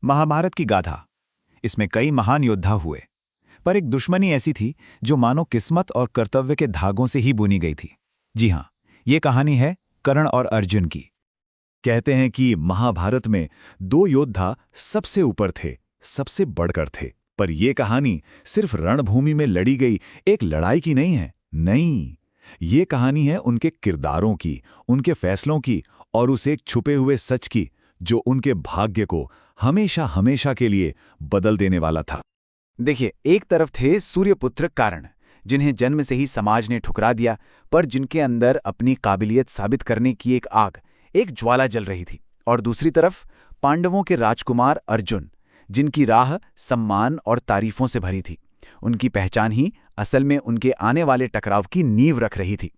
महाभारत की गाथा। इसमें कई महान योद्धा हुए, पर एक दुश्मनी ऐसी थी जो मानो किस्मत और कर्तव्य के धागों से ही बुनी गई थी। जी हां, ये कहानी है कर्ण और अर्जुन की। कहते हैं कि महाभारत में दो योद्धा सबसे ऊपर थे, सबसे बढ़कर थे। पर यह कहानी सिर्फ रणभूमि में लड़ी गई एक लड़ाई की नहीं है। नहीं, ये कहानी है उनके किरदारों की, उनके फैसलों की और उस एक छुपे हुए सच की जो उनके भाग्य को हमेशा हमेशा के लिए बदल देने वाला था। देखिए, एक तरफ थे सूर्यपुत्र कर्ण, जिन्हें जन्म से ही समाज ने ठुकरा दिया, पर जिनके अंदर अपनी काबिलियत साबित करने की एक आग, एक ज्वाला जल रही थी। और दूसरी तरफ पांडवों के राजकुमार अर्जुन, जिनकी राह सम्मान और तारीफों से भरी थी। उनकी पहचान ही असल में उनके आने वाले टकराव की नींव रख रही थी।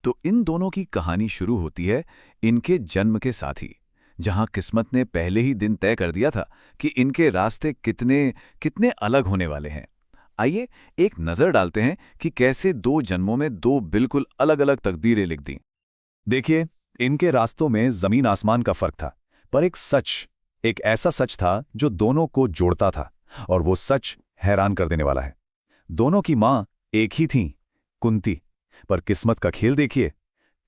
तो इन दोनों की कहानी शुरू होती है इनके जन्म के साथ ही, जहां किस्मत ने पहले ही दिन तय कर दिया था कि इनके रास्ते कितने कितने अलग होने वाले हैं। आइए एक नजर डालते हैं कि कैसे दो जन्मों में दो बिल्कुल अलग अलग तकदीरें लिख दी। देखिए, इनके रास्तों में जमीन आसमान का फर्क था, पर एक ऐसा सच था जो दोनों को जोड़ता था, और वो सच हैरान कर देने वाला है। दोनों की मां एक ही थीं, कुंती, पर किस्मत का खेल देखिए।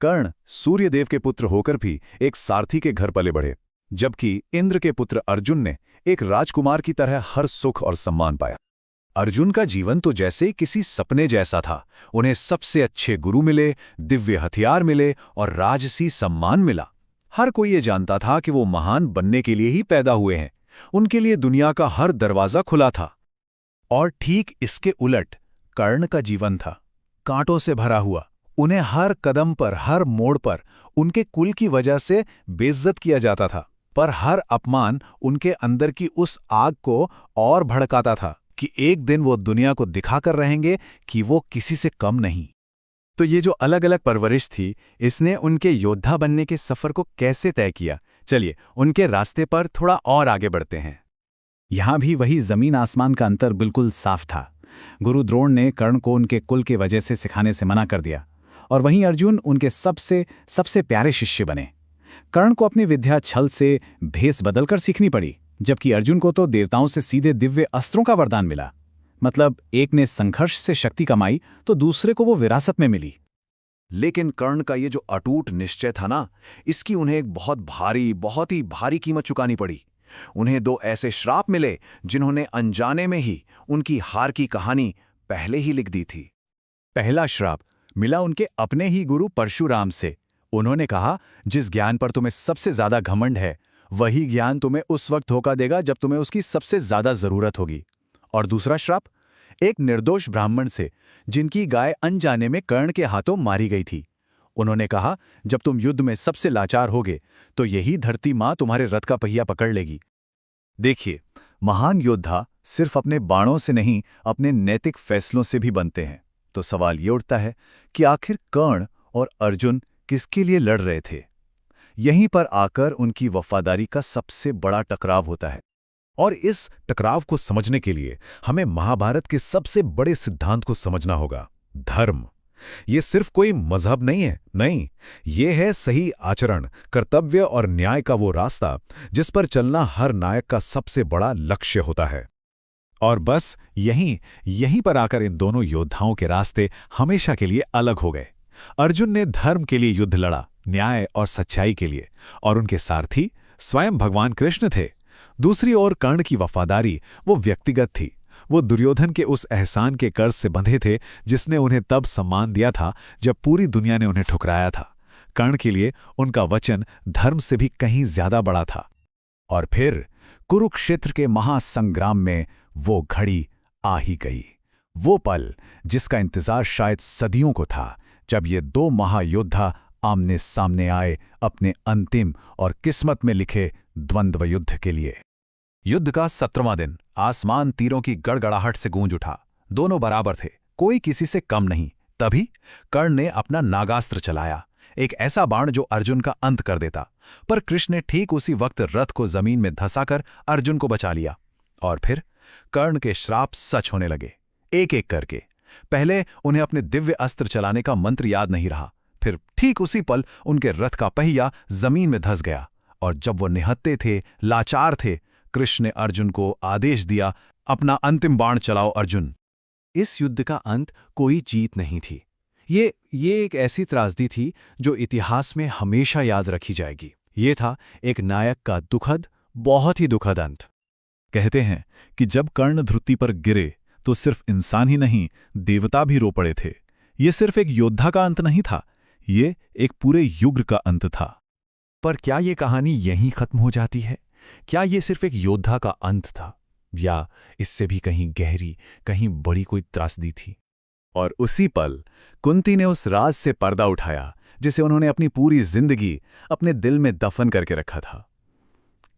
कर्ण सूर्यदेव के पुत्र होकर भी एक सारथी के घर पले बढ़े, जबकि इंद्र के पुत्र अर्जुन ने एक राजकुमार की तरह हर सुख और सम्मान पाया। अर्जुन का जीवन तो जैसे किसी सपने जैसा था। उन्हें सबसे अच्छे गुरु मिले, दिव्य हथियार मिले और राजसी सम्मान मिला। हर कोई ये जानता था कि वो महान बनने के लिए ही पैदा हुए हैं। उनके लिए दुनिया का हर दरवाजा खुला था। और ठीक इसके उलट कर्ण का जीवन था, कांटों से भरा हुआ। उन्हें हर कदम पर, हर मोड़ पर उनके कुल की वजह से बेइज्जत किया जाता था, पर हर अपमान उनके अंदर की उस आग को और भड़काता था कि एक दिन वो दुनिया को दिखाकर रहेंगे कि वो किसी से कम नहीं। तो ये जो अलग अलग परवरिश थी, इसने उनके योद्धा बनने के सफर को कैसे तय किया? चलिए उनके रास्ते पर थोड़ा और आगे बढ़ते हैं। यहां भी वही जमीन आसमान का अंतर बिल्कुल साफ था। गुरु द्रोण ने कर्ण को उनके कुल के वजह से सिखाने से मना कर दिया, और वहीं अर्जुन उनके सबसे प्यारे शिष्य बने। कर्ण को अपनी विद्या छल से भेस बदलकर सीखनी पड़ी, जबकि अर्जुन को तो देवताओं से सीधे दिव्य अस्त्रों का वरदान मिला। मतलब एक ने संघर्ष से शक्ति कमाई तो दूसरे को वो विरासत में मिली। लेकिन कर्ण का ये जो अटूट निश्चय था ना, इसकी उन्हें एक बहुत ही भारी कीमत चुकानी पड़ी। उन्हें दो ऐसे श्राप मिले जिन्होंने अनजाने में ही उनकी हार की कहानी पहले ही लिख दी थी। पहला श्राप मिला उनके अपने ही गुरु परशुराम से। उन्होंने कहा, जिस ज्ञान पर तुम्हें सबसे ज्यादा घमंड है, वही ज्ञान तुम्हें उस वक्त धोखा देगा जब तुम्हें उसकी सबसे ज्यादा जरूरत होगी। और दूसरा श्राप एक निर्दोष ब्राह्मण से, जिनकी गाय अनजाने में कर्ण के हाथों मारी गई थी। उन्होंने कहा, जब तुम युद्ध में सबसे लाचार होगे तो यही धरती मां तुम्हारे रथ का पहिया पकड़ लेगी। देखिए, महान योद्धा सिर्फ अपने बाणों से नहीं, अपने नैतिक फैसलों से भी बनते हैं। तो सवाल ये उठता है कि आखिर कर्ण और अर्जुन किसके लिए लड़ रहे थे? यहीं पर आकर उनकी वफादारी का सबसे बड़ा टकराव होता है। और इस टकराव को समझने के लिए हमें महाभारत के सबसे बड़े सिद्धांत को समझना होगा, धर्म। ये सिर्फ कोई मजहब नहीं है, नहीं, ये है सही आचरण, कर्तव्य और न्याय का वो रास्ता जिस पर चलना हर नायक का सबसे बड़ा लक्ष्य होता है। और बस यहीं पर आकर इन दोनों योद्धाओं के रास्ते हमेशा के लिए अलग हो गए। अर्जुन ने धर्म के लिए युद्ध लड़ा, न्याय और सच्चाई के लिए, और उनके सारथी स्वयं भगवान कृष्ण थे। दूसरी ओर कर्ण की वफादारी वो व्यक्तिगत थी। वो दुर्योधन के उस एहसान के कर्ज से बंधे थे जिसने उन्हें तब सम्मान दिया था जब पूरी दुनिया ने उन्हें ठुकराया था। कर्ण के लिए उनका वचन धर्म से भी कहीं ज्यादा बड़ा था। और फिर कुरुक्षेत्र के महासंग्राम में वो घड़ी आ ही गई, वो पल जिसका इंतजार शायद सदियों को था, जब ये दो महायोद्धा आमने सामने आए अपने अंतिम और किस्मत में लिखे द्वंद्व युद्ध के लिए। युद्ध का 17वां दिन, आसमान तीरों की गड़गड़ाहट से गूंज उठा। दोनों बराबर थे, कोई किसी से कम नहीं। तभी कर्ण ने अपना नागास्त्र चलाया, एक ऐसा बाण जो अर्जुन का अंत कर देता। पर कृष्ण ने ठीक उसी वक्त रथ को जमीन में धंसाकर अर्जुन को बचा लिया। और फिर कर्ण के श्राप सच होने लगे, एक एक करके। पहले उन्हें अपने दिव्य अस्त्र चलाने का मंत्र याद नहीं रहा, फिर ठीक उसी पल उनके रथ का पहिया जमीन में धंस गया, और जब वो निहत्थे थे, लाचार थे, कृष्ण ने अर्जुन को आदेश दिया, अपना अंतिम बाण चलाओ अर्जुन। इस युद्ध का अंत कोई जीत नहीं थी। ये एक ऐसी त्रासदी थी जो इतिहास में हमेशा याद रखी जाएगी। ये था एक नायक का दुखद, बहुत ही दुखद अंत। कहते हैं कि जब कर्ण धरती पर गिरे तो सिर्फ इंसान ही नहीं, देवता भी रो पड़े थे। ये सिर्फ एक योद्धा का अंत नहीं था, ये एक पूरे युग का अंत था। पर क्या ये कहानी यहीं खत्म हो जाती है? क्या ये सिर्फ एक योद्धा का अंत था, या इससे भी कहीं गहरी, कहीं बड़ी कोई त्रासदी थी? और उसी पल कुंती ने उस राज से पर्दा उठाया जिसे उन्होंने अपनी पूरी जिंदगी अपने दिल में दफन करके रखा था।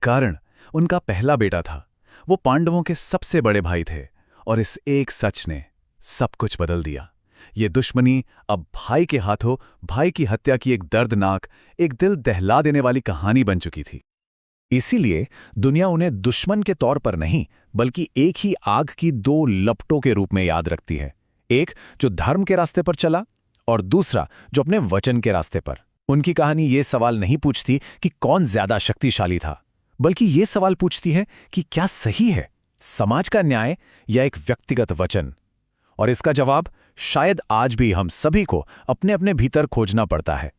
कर्ण उनका पहला बेटा था, वो पांडवों के सबसे बड़े भाई थे, और इस एक सच ने सब कुछ बदल दिया। ये दुश्मनी अब भाई के हाथों भाई की हत्या की एक दर्दनाक, एक दिल दहला देने वाली कहानी बन चुकी थी। इसीलिए दुनिया उन्हें दुश्मन के तौर पर नहीं, बल्कि एक ही आग की दो लपटों के रूप में याद रखती है। एक जो धर्म के रास्ते पर चला, और दूसरा जो अपने वचन के रास्ते पर। उनकी कहानी ये सवाल नहीं पूछती कि कौन ज्यादा शक्तिशाली था, बल्कि ये सवाल पूछती है कि क्या सही है, समाज का न्याय या एक व्यक्तिगत वचन? और इसका जवाब शायद आज भी हम सभी को अपने अपने भीतर खोजना पड़ता है।